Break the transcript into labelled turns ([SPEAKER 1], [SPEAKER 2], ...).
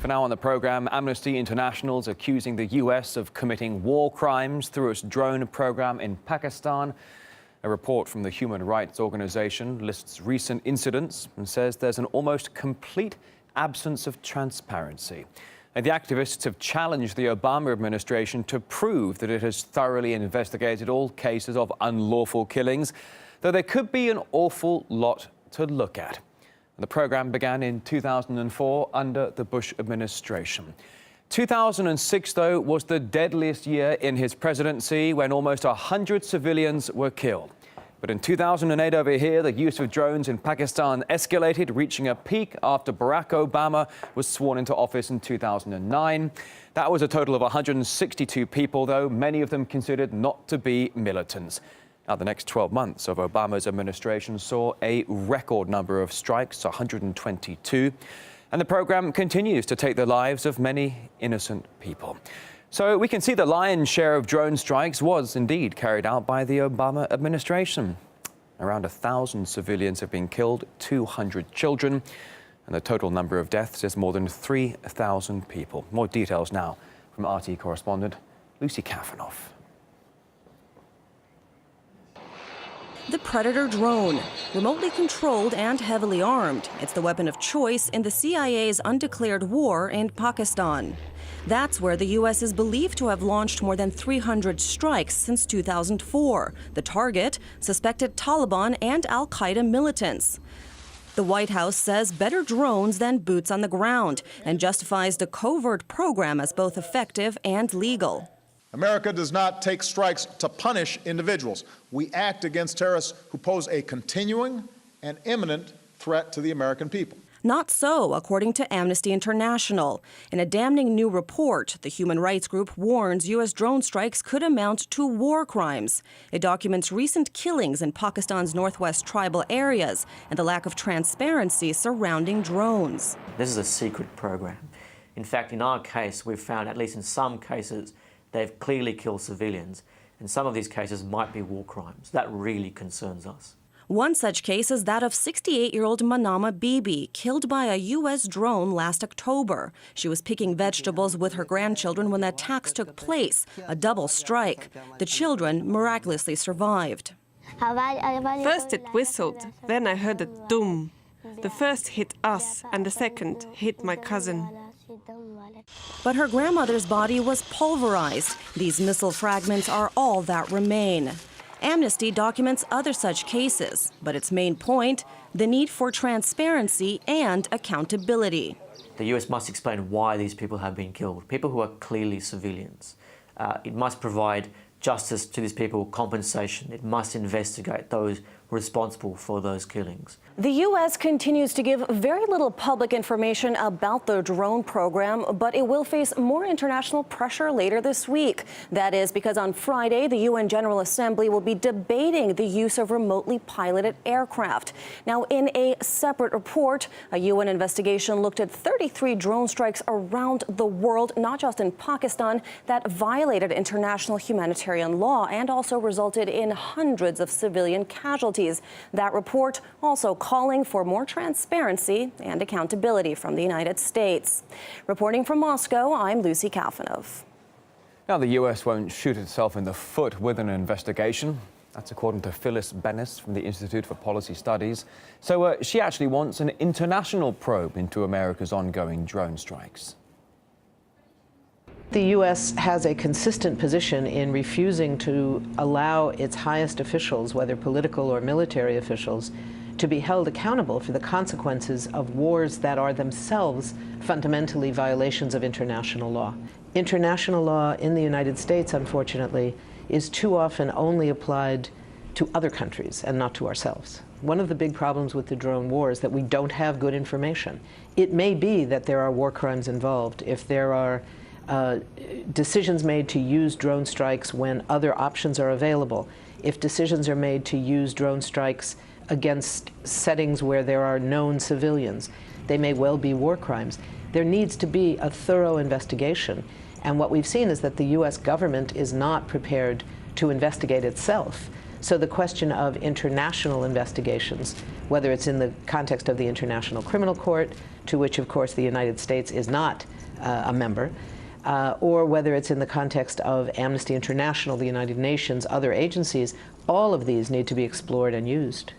[SPEAKER 1] For now on the program, Amnesty International is accusing the US of committing war crimes through its drone program in Pakistan. A report from the human rights organization lists recent incidents and says there's an almost complete absence of transparency. And the activists have challenged the Obama administration to prove that it has thoroughly investigated all cases of unlawful killings, though there could be an awful lot to look at. The program began in 2004 under the Bush administration. 2006, though, was the deadliest year in his presidency when almost 100 civilians were killed. But in 2008 over here, the use of drones in Pakistan escalated, reaching a peak after Barack Obama was sworn into office in 2009. That was a total of 162 people, though, many of them considered not to be militants. Now, the next 12 months of Obama's administration saw a record number of strikes, 122, and the program continues to take the lives of many innocent people. So we can see the lion's share of drone strikes was indeed carried out by the Obama administration. Around 1,000 civilians have been killed, 200 children, and the total number of deaths is more than 3,000 people. More details now from RT correspondent Lucy Kafanov.
[SPEAKER 2] The Predator drone, remotely controlled and heavily armed. It's the weapon of choice in the CIA's undeclared war in Pakistan. That's where the U.S. is believed to have launched more than 300 strikes since 2004. The target, suspected Taliban and al-Qaeda militants. The White House says better drones than boots on the ground and justifies the covert program as both effective and legal.
[SPEAKER 3] America does not take strikes to punish individuals. We act against terrorists who pose a continuing and imminent threat to the American people.
[SPEAKER 2] Not so, according to Amnesty International. In a damning new report, the human rights group warns U.S. drone strikes could amount to war crimes. It documents recent killings in Pakistan's northwest tribal areas and the lack of transparency surrounding drones.
[SPEAKER 4] This is a secret program. In fact, in our case, we've found, at least in some cases, they've clearly killed civilians, and some of these cases might be war crimes. That really concerns us.
[SPEAKER 2] One such case is that of 68-year-old Manama Bibi, killed by a U.S. drone last October. She was picking vegetables with her grandchildren when the attacks took place, a double strike. The children miraculously survived.
[SPEAKER 5] First it whistled, then I heard a doom. The first hit us, and the second hit my cousin.
[SPEAKER 2] But her grandmother's body was pulverized. These missile fragments are all that remain. Amnesty documents other such cases, but its main point, the need for transparency and accountability.
[SPEAKER 4] The US must explain why these people have been killed, people who are clearly civilians. It must provide justice to these people, compensation. It must investigate those responsible for those killings.
[SPEAKER 2] The U.S. continues to give very little public information about the drone program, but it will face more international pressure later this week. That is because on Friday, the UN General Assembly will be debating the use of remotely piloted aircraft. Now, in a separate report, a UN investigation looked at 33 drone strikes around the world, not just in Pakistan, that violated international humanitarian law and also resulted in hundreds of civilian casualties. That report also calling for more transparency and accountability from the United States. Reporting from Moscow, I'm Lucy Kafanov.
[SPEAKER 1] Now, the US won't shoot itself in the foot with an investigation. That's according to Phyllis Bennis from the Institute for Policy Studies. So she actually wants an international probe into America's ongoing drone strikes.
[SPEAKER 6] The U.S. has a consistent position in refusing to allow its highest officials, whether political or military officials, to be held accountable for the consequences of wars that are themselves fundamentally violations of international law. International law in the United States, unfortunately, is too often only applied to other countries and not to ourselves. One of the big problems with the drone war is that we don't have good information. It may be that there are war crimes involved if there are decisions made to use drone strikes when other options are available, if decisions are made to use drone strikes against settings where there are known civilians, they may well be war crimes. There needs to be a thorough investigation, and what we've seen is that the U.S. government is not prepared to investigate itself. So the question of international investigations, whether it's in the context of the International Criminal Court, to which, of course, the United States is not a member, or whether it's in the context of Amnesty International, the United Nations, other agencies, all of these need to be explored and used.